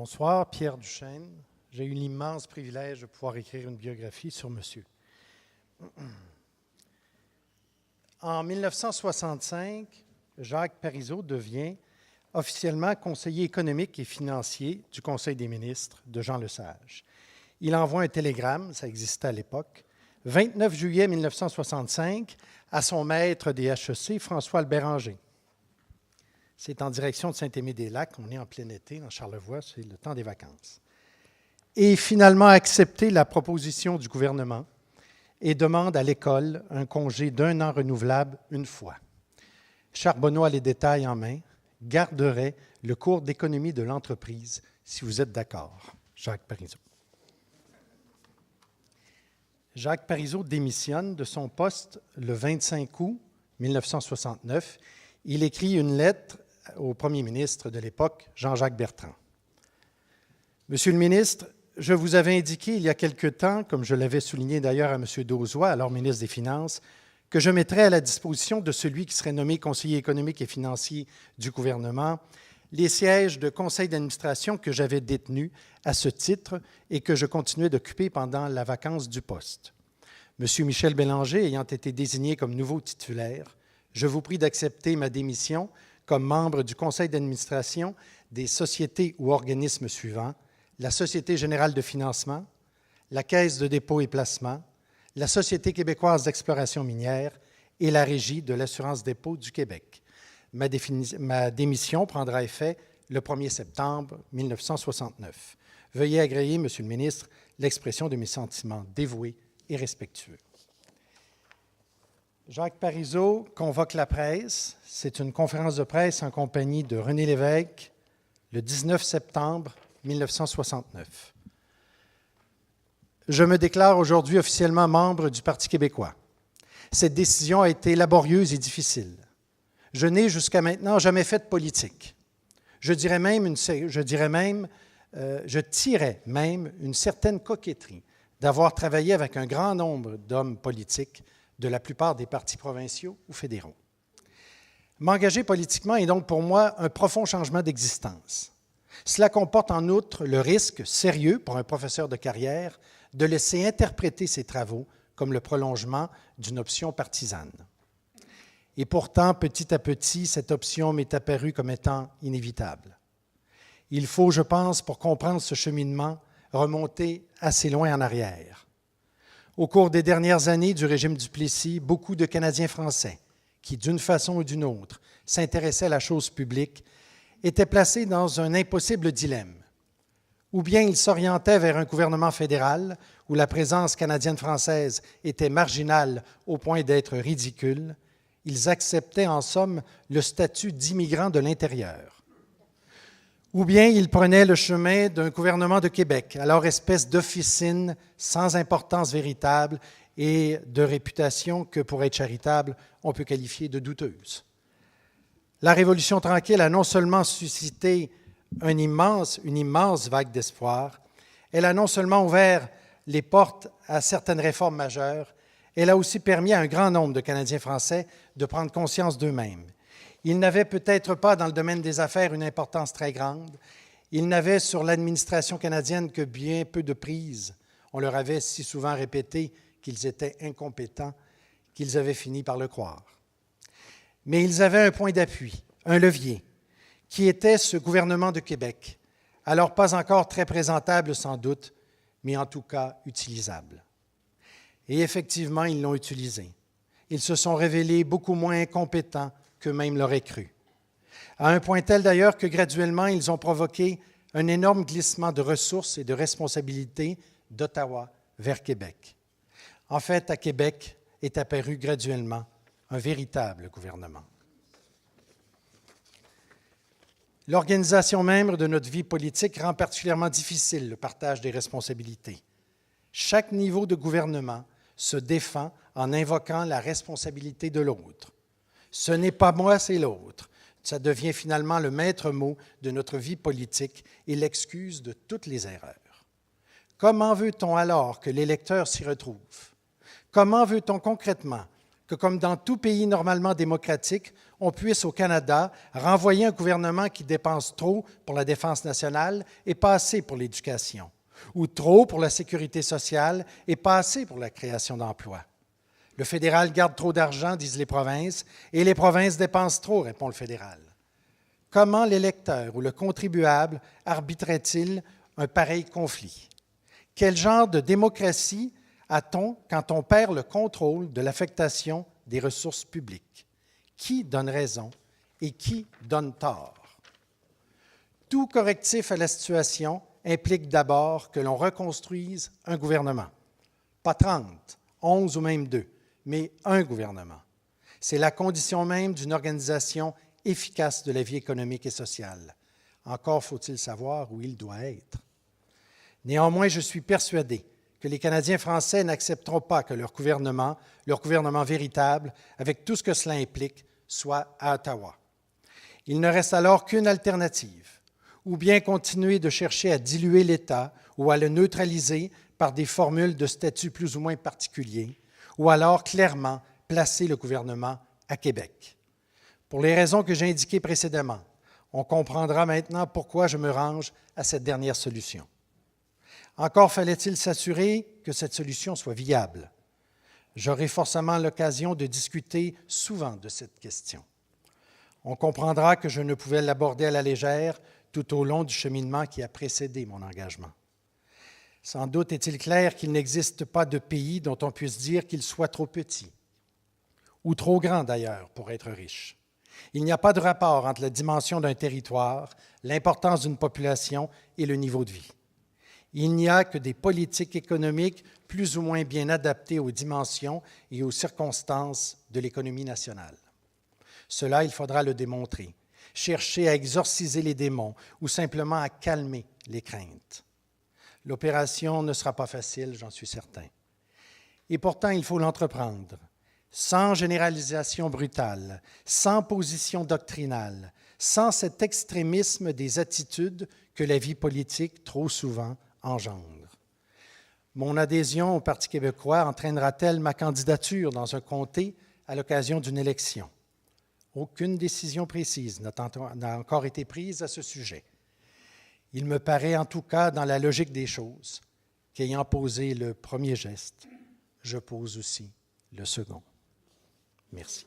Bonsoir, Pierre Duchesne. J'ai eu l'immense privilège de pouvoir écrire une biographie sur monsieur. En 1965, Jacques Parizeau devient officiellement conseiller économique et financier du Conseil des ministres de Jean Lesage. Il envoie un télégramme, ça existait à l'époque, 29 juillet 1965, à son maître des HEC, François-Albert Anger. C'est en direction de Saint-Aimé-des-Lacs, on est en plein été, dans Charlevoix, c'est le temps des vacances. Et finalement accepté la proposition du gouvernement et demande à l'école un congé d'1 an renouvelable une fois. Charbonneau a les détails en main, garderait le cours d'économie de l'entreprise, si vous êtes d'accord, Jacques Parizeau. Jacques Parizeau démissionne de son poste le 25 août 1969. Il écrit une lettre au premier ministre de l'époque, Jean-Jacques Bertrand. Monsieur le ministre, je vous avais indiqué il y a quelque temps, comme je l'avais souligné d'ailleurs à M. Dauzois, alors ministre des Finances, que je mettrais à la disposition de celui qui serait nommé conseiller économique et financier du gouvernement les sièges de conseil d'administration que j'avais détenus à ce titre et que je continuais d'occuper pendant la vacance du poste. M. Michel Bélanger ayant été désigné comme nouveau titulaire, je vous prie d'accepter ma démission comme membre du conseil d'administration des sociétés ou organismes suivants: la Société générale de financement, la Caisse de dépôt et placement, la Société québécoise d'exploration minière et la Régie de l'assurance-dépôt du Québec. Ma démission prendra effet le 1er septembre 1969. Veuillez agréer, Monsieur le ministre, l'expression de mes sentiments dévoués et respectueux. Jacques Parizeau convoque la presse. C'est une conférence de presse en compagnie de René Lévesque le 19 septembre 1969. Je me déclare aujourd'hui officiellement membre du Parti québécois. Cette décision a été laborieuse et difficile. Je n'ai jusqu'à maintenant jamais fait de politique. Je tirais même une certaine coquetterie d'avoir travaillé avec un grand nombre d'hommes politiques de la plupart des partis provinciaux ou fédéraux. M'engager politiquement est donc pour moi un profond changement d'existence. Cela comporte en outre le risque sérieux pour un professeur de carrière de laisser interpréter ses travaux comme le prolongement d'une option partisane. Et pourtant, petit à petit, cette option m'est apparue comme étant inévitable. Il faut, je pense, pour comprendre ce cheminement, remonter assez loin en arrière. Au cours des dernières années du régime Duplessis, beaucoup de Canadiens français, qui d'une façon ou d'une autre s'intéressaient à la chose publique, étaient placés dans un impossible dilemme. Ou bien ils s'orientaient vers un gouvernement fédéral où la présence canadienne-française était marginale au point d'être ridicule. Ils acceptaient en somme le statut d'immigrants de l'intérieur. Ou bien ils prenaient le chemin d'un gouvernement de Québec, alors espèce d'officine sans importance véritable et de réputation que, pour être charitable, on peut qualifier de douteuse. La Révolution tranquille a non seulement suscité une immense vague d'espoir, elle a non seulement ouvert les portes à certaines réformes majeures, elle a aussi permis à un grand nombre de Canadiens français de prendre conscience d'eux-mêmes. Ils n'avaient peut-être pas dans le domaine des affaires une importance très grande. Ils n'avaient sur l'administration canadienne que bien peu de prise. On leur avait si souvent répété qu'ils étaient incompétents qu'ils avaient fini par le croire. Mais ils avaient un point d'appui, un levier, qui était ce gouvernement de Québec, alors pas encore très présentable sans doute, mais en tout cas utilisable. Et effectivement, ils l'ont utilisé. Ils se sont révélés beaucoup moins incompétents qu'eux-mêmes l'auraient cru. À un point tel d'ailleurs que graduellement, ils ont provoqué un énorme glissement de ressources et de responsabilités d'Ottawa vers Québec. En fait, à Québec est apparu graduellement un véritable gouvernement. L'organisation même de notre vie politique rend particulièrement difficile le partage des responsabilités. Chaque niveau de gouvernement se défend en invoquant la responsabilité de l'autre. Ce n'est pas moi, c'est l'autre. Ça devient finalement le maître mot de notre vie politique et l'excuse de toutes les erreurs. Comment veut-on alors que l'électeur s'y retrouve? Comment veut-on concrètement que, comme dans tout pays normalement démocratique, on puisse, au Canada, renvoyer un gouvernement qui dépense trop pour la défense nationale et pas assez pour l'éducation, ou trop pour la sécurité sociale et pas assez pour la création d'emplois. Le fédéral garde trop d'argent, disent les provinces, et les provinces dépensent trop, répond le fédéral. Comment l'électeur ou le contribuable arbitrait-il un pareil conflit? Quel genre de démocratie a-t-on quand on perd le contrôle de l'affectation des ressources publiques? Qui donne raison et qui donne tort? Tout correctif à la situation implique d'abord que l'on reconstruise un gouvernement. Pas 30, 11 ou même 2, mais un gouvernement. C'est la condition même d'une organisation efficace de la vie économique et sociale. Encore faut-il savoir où il doit être. Néanmoins, je suis persuadé que les Canadiens français n'accepteront pas que leur gouvernement véritable, avec tout ce que cela implique, soit à Ottawa. Il ne reste alors qu'une alternative, ou bien continuer de chercher à diluer l'État ou à le neutraliser par des formules de statut plus ou moins particuliers, ou alors clairement placer le gouvernement à Québec. Pour les raisons que j'ai indiquées précédemment, on comprendra maintenant pourquoi je me range à cette dernière solution. Encore fallait-il s'assurer que cette solution soit viable. J'aurai forcément l'occasion de discuter souvent de cette question. On comprendra que je ne pouvais l'aborder à la légère tout au long du cheminement qui a précédé mon engagement. Sans doute est-il clair qu'il n'existe pas de pays dont on puisse dire qu'il soit trop petit, ou trop grand d'ailleurs, pour être riche. Il n'y a pas de rapport entre la dimension d'un territoire, l'importance d'une population et le niveau de vie. Il n'y a que des politiques économiques plus ou moins bien adaptées aux dimensions et aux circonstances de l'économie nationale. Cela, il faudra le démontrer, chercher à exorciser les démons ou simplement à calmer les craintes. L'opération ne sera pas facile, j'en suis certain. Et pourtant, il faut l'entreprendre, sans généralisation brutale, sans position doctrinale, sans cet extrémisme des attitudes que la vie politique, trop souvent, engendre. Mon adhésion au Parti québécois entraînera-t-elle ma candidature dans un comté à l'occasion d'une élection? Aucune décision précise n'a encore été prise à ce sujet. Il me paraît en tout cas, dans la logique des choses, qu'ayant posé le premier geste, je pose aussi le second. Merci.